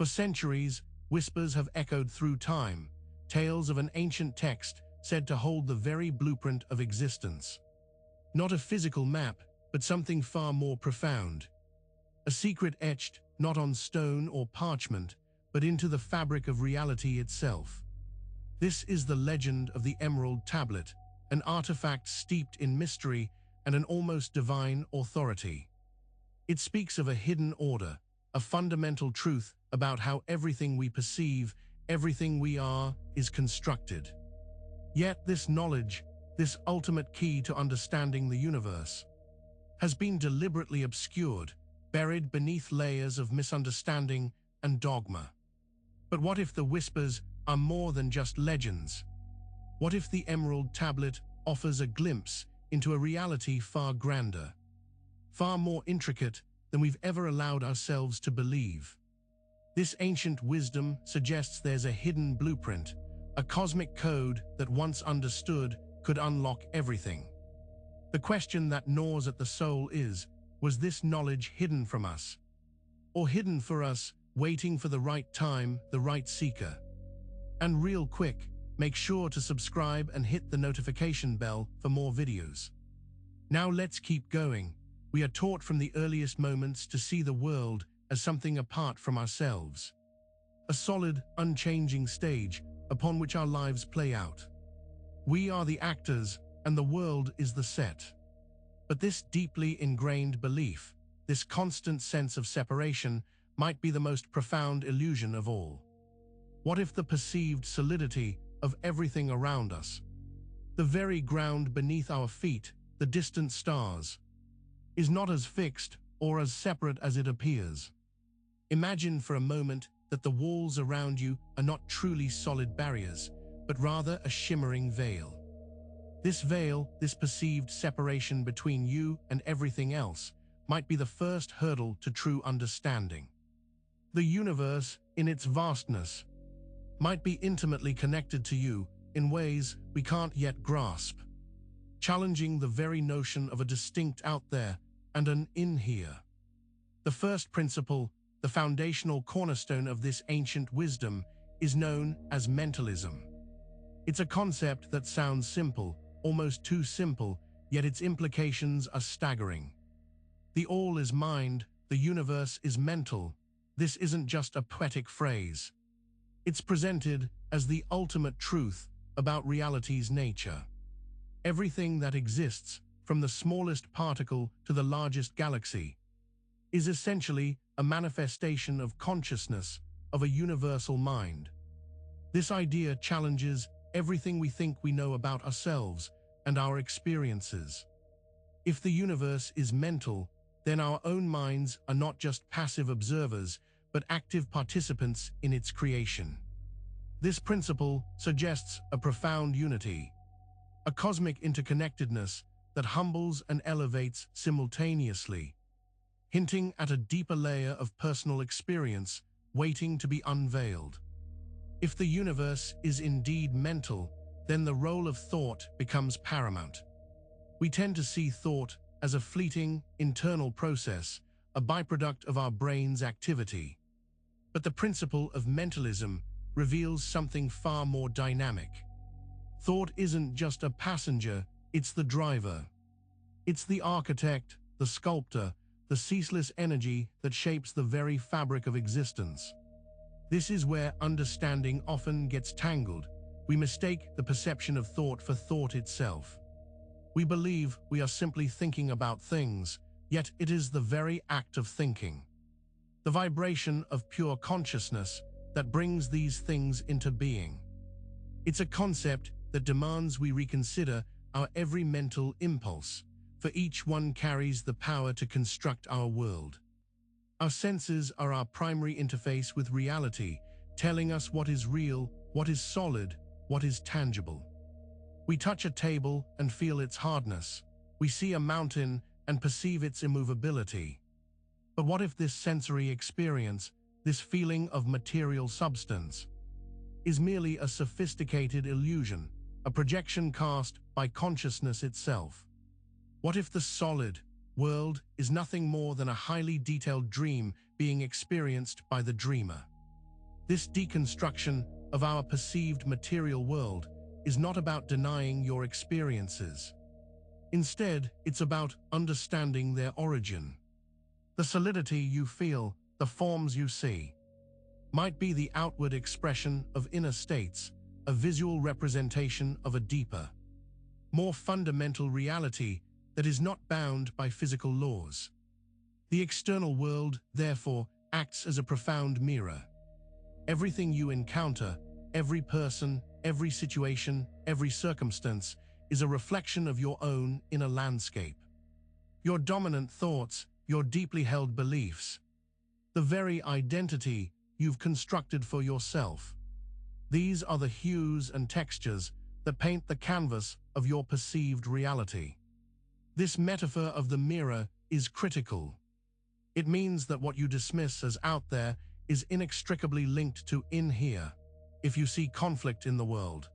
For centuries, whispers have echoed through time, tales of an ancient text said to hold the very blueprint of existence. Not a physical map, but something far more profound. A secret etched not on stone or parchment, but into the fabric of reality itself. This is the legend of the Emerald Tablet, an artifact steeped in mystery and an almost divine authority. It speaks of a hidden order, a fundamental truth about how everything we perceive, everything we are, is constructed. Yet this knowledge, this ultimate key to understanding the universe, has been deliberately obscured, buried beneath layers of misunderstanding and dogma. But what if the whispers are more than just legends? What if the Emerald Tablet offers a glimpse into a reality far grander, far more intricate than we've ever allowed ourselves to believe? This ancient wisdom suggests there's a hidden blueprint, a cosmic code that once understood could unlock everything. The question that gnaws at the soul is, was this knowledge hidden from us? Or hidden for us, waiting for the right time, the right seeker? And real quick, make sure to subscribe and hit the notification bell for more videos. Now let's keep going. We are taught from the earliest moments to see the world as something apart from ourselves. A solid, unchanging stage upon which our lives play out. We are the actors and the world is the set. But this deeply ingrained belief, this constant sense of separation, might be the most profound illusion of all. What if the perceived solidity of everything around us, the very ground beneath our feet, the distant stars, is not as fixed or as separate as it appears? Imagine for a moment that the walls around you are not truly solid barriers, but rather a shimmering veil. This veil, this perceived separation between you and everything else, might be the first hurdle to true understanding. The universe, in its vastness, might be intimately connected to you in ways we can't yet grasp, challenging the very notion of a distinct out there and an in here. The first principle, the foundational cornerstone of this ancient wisdom, is known as mentalism. It's a concept that sounds simple, almost too simple, yet its implications are staggering. The all is mind, the universe is mental. This isn't just a poetic phrase. It's presented as the ultimate truth about reality's nature. Everything that exists, from the smallest particle to the largest galaxy, is essentially a manifestation of consciousness, of a universal mind. This idea challenges everything we think we know about ourselves and our experiences. If the universe is mental, then our own minds are not just passive observers, but active participants in its creation. This principle suggests a profound unity, a cosmic interconnectedness that humbles and elevates simultaneously, hinting at a deeper layer of personal experience waiting to be unveiled. If the universe is indeed mental, then the role of thought becomes paramount. We tend to see thought as a fleeting, internal process, a byproduct of our brain's activity. But the principle of mentalism reveals something far more dynamic. Thought isn't just a passenger, it's the driver. It's the architect, the sculptor, the ceaseless energy that shapes the very fabric of existence. This is where understanding often gets tangled. We mistake the perception of thought for thought itself. We believe we are simply thinking about things, yet it is the very act of thinking, the vibration of pure consciousness, that brings these things into being. It's a concept that demands we reconsider our every mental impulse, for each one carries the power to construct our world. Our senses are our primary interface with reality, telling us what is real, what is solid, what is tangible. We touch a table and feel its hardness. We see a mountain and perceive its immovability. But what if this sensory experience, this feeling of material substance, is merely a sophisticated illusion, a projection cast by consciousness itself? What if the solid world is nothing more than a highly detailed dream being experienced by the dreamer? This deconstruction of our perceived material world is not about denying your experiences. Instead, it's about understanding their origin. The solidity you feel, the forms you see, might be the outward expression of inner states, a visual representation of a deeper, more fundamental reality that is not bound by physical laws. The external world, therefore, acts as a profound mirror. Everything you encounter, every person, every situation, every circumstance, is a reflection of your own inner landscape. Your dominant thoughts, your deeply held beliefs, the very identity you've constructed for yourself. These are the hues and textures that paint the canvas of your perceived reality. This metaphor of the mirror is critical. It means that what you dismiss as out there is inextricably linked to in here. If you see conflict in the world,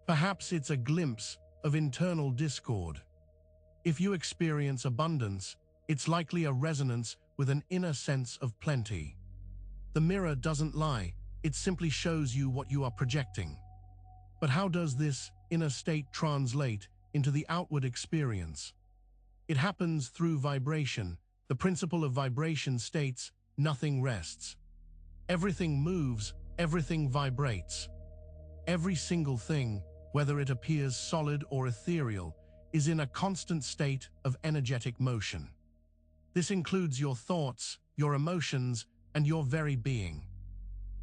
perhaps it's a glimpse of internal discord. If you experience abundance, it's likely a resonance with an inner sense of plenty. The mirror doesn't lie, it simply shows you what you are projecting. But how does this inner state translate into the outward experience? It happens through vibration. The principle of vibration states, nothing rests. Everything moves, everything vibrates. Every single thing, whether it appears solid or ethereal, is in a constant state of energetic motion. This includes your thoughts, your emotions, and your very being.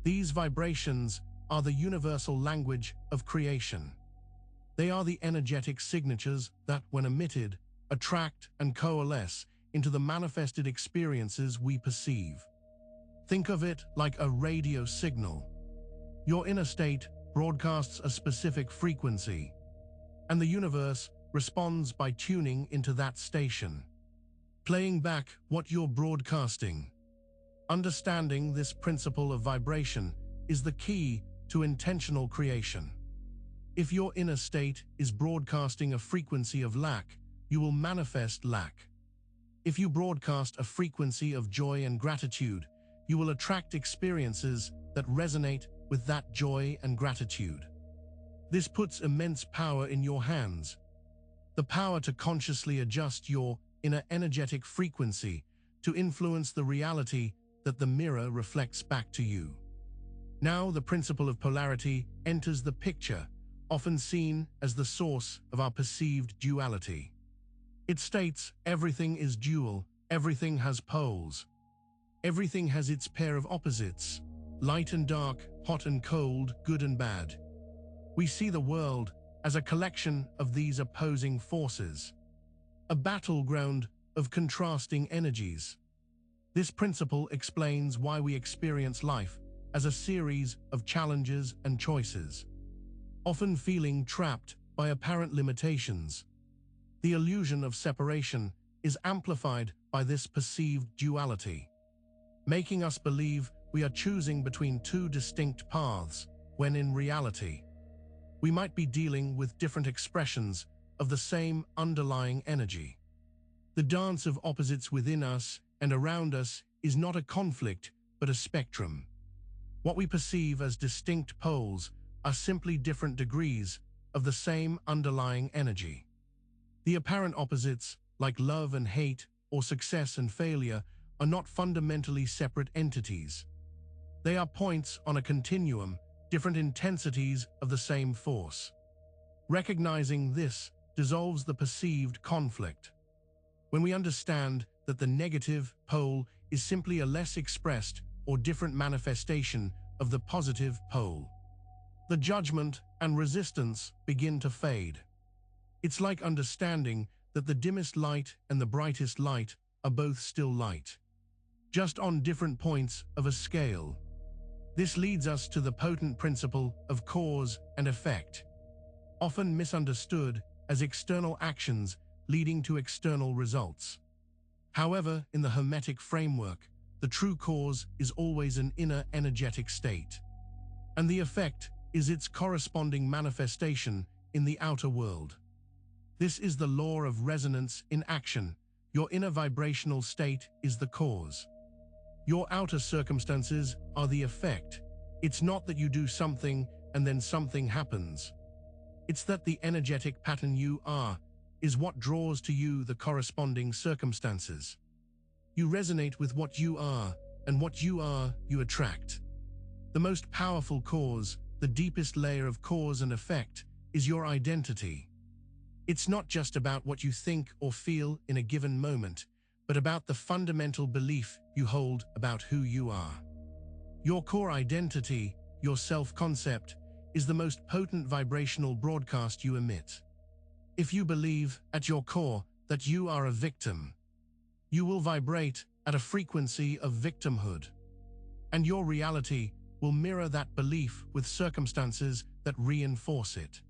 These vibrations are the universal language of creation. They are the energetic signatures that, when emitted, attract and coalesce into the manifested experiences we perceive. Think of it like a radio signal. Your inner state broadcasts a specific frequency, and the universe responds by tuning into that station, playing back what you're broadcasting. Understanding this principle of vibration is the key to intentional creation. If your inner state is broadcasting a frequency of lack, you will manifest lack. If you broadcast a frequency of joy and gratitude, you will attract experiences that resonate with that joy and gratitude. This puts immense power in your hands. The power to consciously adjust your inner energetic frequency to influence the reality that the mirror reflects back to you. Now the principle of polarity enters the picture, often seen as the source of our perceived duality. It states everything is dual, everything has poles. Everything has its pair of opposites, light and dark, hot and cold, good and bad. We see the world as a collection of these opposing forces, a battleground of contrasting energies. This principle explains why we experience life as a series of challenges and choices, often feeling trapped by apparent limitations. The illusion of separation is amplified by this perceived duality, making us believe we are choosing between two distinct paths, when in reality, we might be dealing with different expressions of the same underlying energy. The dance of opposites within us and around us is not a conflict, but a spectrum. What we perceive as distinct poles are simply different degrees of the same underlying energy. The apparent opposites, like love and hate or success and failure, are not fundamentally separate entities. They are points on a continuum, different intensities of the same force. Recognizing this dissolves the perceived conflict. When we understand that the negative pole is simply a less expressed or different manifestation of the positive pole, the judgment and resistance begin to fade. It's like understanding that the dimmest light and the brightest light are both still light, just on different points of a scale. This leads us to the potent principle of cause and effect, often misunderstood as external actions leading to external results. However, in the Hermetic framework, the true cause is always an inner energetic state, and the effect is its corresponding manifestation in the outer world. This is the law of resonance in action. Your inner vibrational state is the cause. Your outer circumstances are the effect. It's not that you do something and then something happens. It's that the energetic pattern you are is what draws to you the corresponding circumstances. You resonate with what you are, and what you are, you attract. The most powerful cause, the deepest layer of cause and effect, is your identity. It's not just about what you think or feel in a given moment, but about the fundamental belief you hold about who you are. Your core identity, your self-concept, is the most potent vibrational broadcast you emit. If you believe, at your core, that you are a victim, you will vibrate at a frequency of victimhood. And your reality will mirror that belief with circumstances that reinforce it.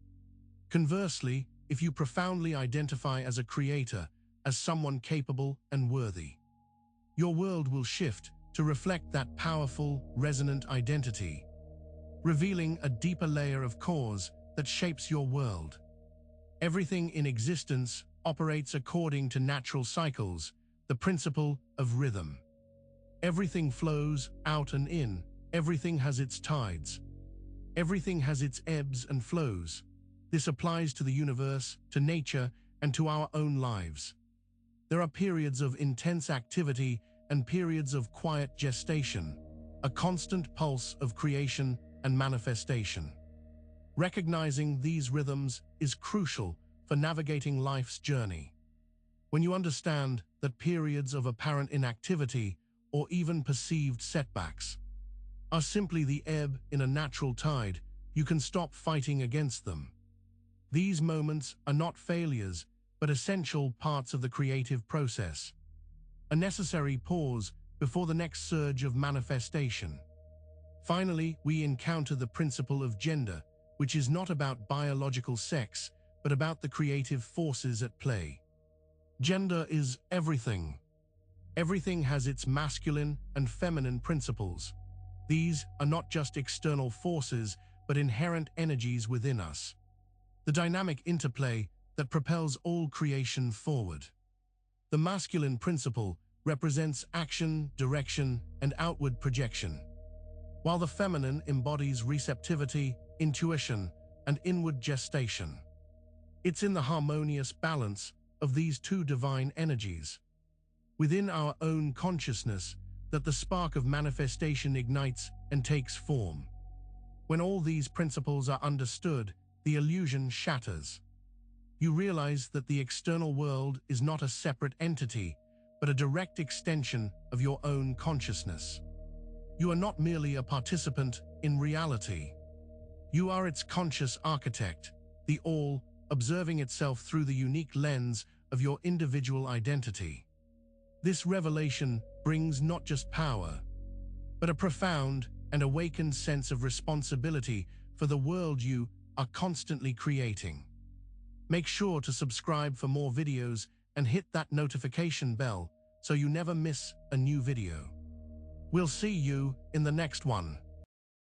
Conversely, if you profoundly identify as a creator, as someone capable and worthy, your world will shift to reflect that powerful, resonant identity, revealing a deeper layer of cause that shapes your world. Everything in existence operates according to natural cycles, the principle of rhythm. Everything flows out and in, everything has its tides, everything has its ebbs and flows. This applies to the universe, to nature, and to our own lives. There are periods of intense activity and periods of quiet gestation, a constant pulse of creation and manifestation. Recognizing these rhythms is crucial for navigating life's journey. When you understand that periods of apparent inactivity or even perceived setbacks are simply the ebb in a natural tide, you can stop fighting against them. These moments are not failures, but essential parts of the creative process, a necessary pause before the next surge of manifestation. Finally, we encounter the principle of gender, which is not about biological sex, but about the creative forces at play. Gender is everything. Everything has its masculine and feminine principles. These are not just external forces, but inherent energies within us. The dynamic interplay that propels all creation forward. The masculine principle represents action, direction, and outward projection, while the feminine embodies receptivity, intuition, and inward gestation. It's in the harmonious balance of these two divine energies, within our own consciousness, that the spark of manifestation ignites and takes form. When all these principles are understood, the illusion shatters. You realize that the external world is not a separate entity, but a direct extension of your own consciousness. You are not merely a participant in reality. You are its conscious architect, the all, observing itself through the unique lens of your individual identity. This revelation brings not just power, but a profound and awakened sense of responsibility for the world you are constantly creating. Make sure to subscribe for more videos and hit that notification bell so you never miss a new video. We'll see you in the next one.